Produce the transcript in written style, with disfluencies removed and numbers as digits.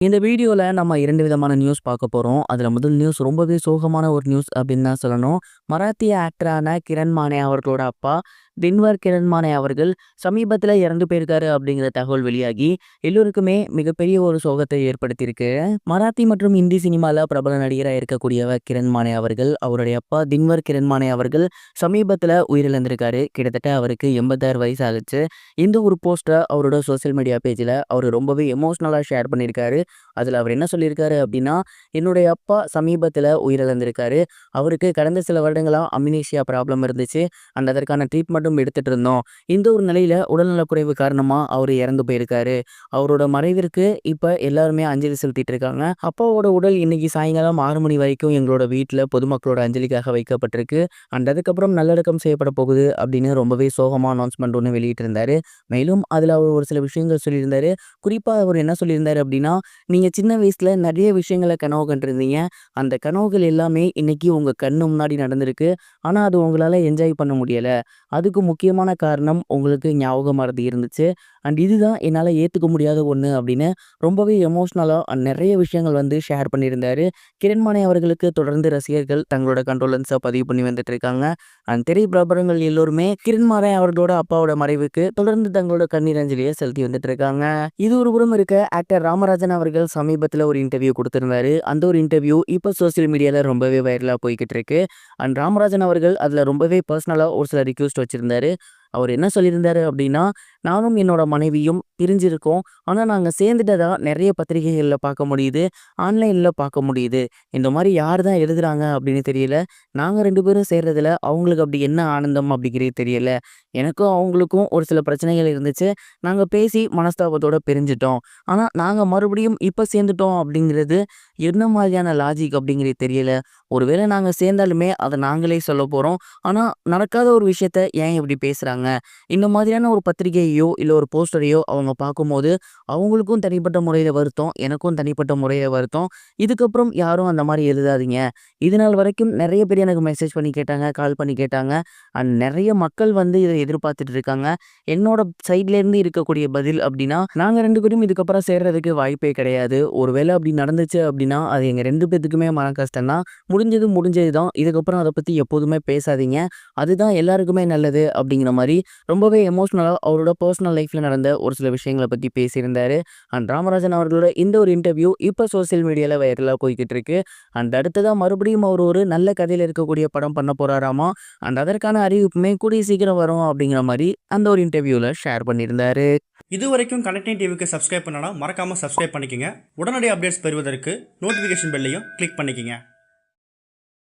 இந்த வீடியோல நம்ம 2 விதமான நியூஸ் பார்க்க போறோம். அதுல முதல் நியூஸ் ரொம்பவே சோகமான ஒரு நியூஸ் அப்படின்னு தான் சொல்லணும். மராத்திய ஆக்டரான கிரண் மானே அவர்களோட அப்பா தின்வர் கிரண் மானே அவர்கள் சமீபத்துல இறந்து போயிருக்காரு அப்படிங்கிற தகவல் வெளியாகி எல்லோருக்குமே மிகப்பெரிய ஒரு சோகத்தை ஏற்படுத்தியிருக்கு. மராத்தி மற்றும் இந்தி சினிமால பிரபல நடிகரா இருக்கக்கூடியவர் கிரண் மானே அவர்கள், அவருடைய அப்பா தின்வர் கிரண் மானே அவர்கள் சமீபத்துல உயிரிழந்திருக்காரு. கிட்டத்தட்ட அவருக்கு 86 வயசு ஆகுச்சு. இந்த ஒரு போஸ்டரை அவரோட சோசியல் மீடியா பேஜ்ல அவர் ரொம்பவே எமோஷனலா ஷேர் பண்ணியிருக்காரு. அதில் அவர் என்ன சொல்லியிருக்காரு அப்படின்னா, என்னுடைய அப்பா சமீபத்தில் உயிரிழந்திருக்காரு. அவருக்கு கடந்த சில வருடங்களாக அம்னீசியா ப்ராப்ளம் இருந்துச்சு. அதற்கான ட்ரீட்மெண்ட்டும் எடுத்துட்டு இருந்தோம். இந்த ஒரு நிலையில் உடல்நலக்குறைவு காரணமாக அவர் இறந்து போயிருக்காரு. அவரோட மறைவிற்கு இப்போ எல்லாருமே அஞ்சலி செலுத்திட்டு இருக்காங்க. அப்பாவோட உடல் இன்னைக்கு சாயங்காலம் 6 மணி வரைக்கும் எங்களோட வீட்டில் பொதுமக்களோட அஞ்சலிக்காக வைக்கப்பட்டிருக்கு. அதுக்கப்புறம் நல்லடக்கம் செய்யப்பட போகுது அப்படின்னு ரொம்பவே சோகமாக அனௌன்ஸ்மெண்ட் ஒன்று வெளியிட்டிருந்தாரு. மேலும் அதில் அவர் ஒரு சில விஷயங்கள் சொல்லியிருந்தாரு. குறிப்பாக அவர் என்ன சொல்லியிருந்தாரு அப்படின்னா, நீங்க சின்ன வயசுல நிறைய விஷயங்கள கனவு கண்டிருந்தீங்க. அந்த கனவுகள் எல்லாமே இன்னைக்கு உங்க கண்ணு முன்னாடி நடந்திருக்கு. ஆனா அது உங்களால என்ஜாய் பண்ண முடியல. அதுக்கு முக்கியமான காரணம் உங்களுக்கு ஞாபக மறதி இருந்துச்சு. இதுதான் என்னால ஏத்துக்க முடியாத ஒண்ணு அப்படின்னு ரொம்பவே எமோஷனலா நிறைய விஷயங்கள் வந்து ஷேர் பண்ணியிருந்தாரு. கிரண்மானே அவர்களுக்கு தொடர்ந்து ரசிகர்கள் தங்களோட கண்டோலன்ஸ பதிவு பண்ணி வந்துட்டு இருக்காங்க. திரை பிரபலங்கள் எல்லோருமே கிரண்மானே அவர்களோட அப்பாவோட மறைவுக்கு தொடர்ந்து தங்களோட கண்ணீர் அஞ்சலியை செலுத்தி வந்துட்டு இருக்காங்க. இது ஒரு புறம் இருக்க, ஆக்டர் ராமராஜன் அவர்கள் சமீபத்தில் ஒரு இன்டர்வியூ கொடுத்திருந்தாரு. அந்த ஒரு இன்டர்வியூ இப்போ சோசியல் மீடியால ரொம்பவே வைரலா போய்கிட்டு இருக்கு. ராமராஜன் அவர்கள் அதுல ரொம்பவே பர்சனலா ஒரு சில ரிக்வெஸ்ட் வச்சிருந்தாரு. அவர் என்ன சொல்லியிருந்தாரு அப்படின்னா, நானும் என்னோட மனைவியும் பிரிஞ்சிருக்கோம். ஆனா நாங்க சேர்ந்துட்டதா நிறைய பத்திரிகைகள்ல பார்க்க முடியுது. ஆன்லைன்ல பார்க்க முடியுது. இந்த மாதிரி யார் தான் எழுதுறாங்க அப்படின்னு தெரியல. நாங்க 2 பேரும் சேர்றதுல அவங்களுக்கு அப்படி என்ன ஆனந்தம் அப்படிங்கிறது தெரியல. எனக்கும் அவங்களுக்கும் ஒரு சில பிரச்சனைகள் இருந்துச்சு. நாங்க பேசி மனஸ்தாபத்தோட பிரிஞ்சுட்டோம். ஆனா நாங்க மறுபடியும் இப்ப சேர்ந்துட்டோம் அப்படிங்கிறது என்ன மாதிரியான லாஜிக் அப்படிங்கிறது தெரியல. ஒருவேளை நாங்க சேர்ந்தாலுமே அத நாங்களே சொல்லப் போறோம். ஆனா நடக்காத ஒரு விஷயத்த ஏன் இப்படி பேசுறாங்க? இந்த மாதிரியான ஒரு பத்திரிகையோ, இல்ல ஒரு போஸ்டரையோ அவங்க பார்க்கும்போது, அவங்களுக்கும் தனிப்பட்ட முறையில வருத்தம். எனக்கும் தனிப்பட்ட முறையில வருத்தம். இதுக்கப்புறம் யாரும் அந்த மாரி எழுதாதீங்க. இதுநாள் வரைக்கும் நெறைய பேர் எனக்கு மெசேஜ் பண்ணி கேட்டாங்க, கால் பண்ணி கேட்டாங்க. நெறைய மக்கள் வந்து இத எதிர்பார்த்துட்டு இருக்காங்க. என்னோட சைட்லேருந்து இருக்கக்கூடிய பதில் அப்டின்னா, நாங்க 2 பேரும் இதுக்கப்புறம் சேர்றதுக்கு வாய்ப்பே கிடையாது. ஒருவேளை அப்படி நடந்துச்சு அப்டின்னா, அது எங்க 2 பேத்துக்குமே மன கஷ்டம் தான். முடிஞ்சது முடிஞ்சது தான். இதுக்கப்புறம் அத பத்தி எப்போதுமே பேசாதீங்க. அதுதான் எல்லாருக்குமே நல்லது அப்படிங்கிற மாரி ரொம்பவே எமோஷனலா அவரோட பர்சனல் லைஃப்ல நடந்த ஒரு சில விஷயங்கள பத்தி பேசியிருந்தாரு. ராமராஜன் அவர்களோட இந்த ஒரு இன்டர்வியூ இப்ப சோசியல் மீடியால வைரலா போய்க்கிட்டு இருக்கு. அடுத்ததா மறுபடியும் அவர் ஒரு நல்ல கதையில இருக்கக்கூடிய படம் பண்ண போறாராமா. அதற்கான அறிவிப்புமே கூடிய சீக்கிரம் வரும் அப்படிங்கிற மாரி அந்த ஒரு இன்டர்வியூல ஷேர் பண்ணியிருந்தாரு. இதுவரைக்கும் கனெக்டிங் டிவிக்கு சப்ஸ்கிரைப் பண்ணனா மறக்காம சப்ஸ்கிரைப் பண்ணிக்கங்க. உடனடி அப்டேட்ஸ் பெறுவதற்கு நோட்டிஃபிகேஷன் பெல்லையும் கிளிக் பண்ணிக்கங்க.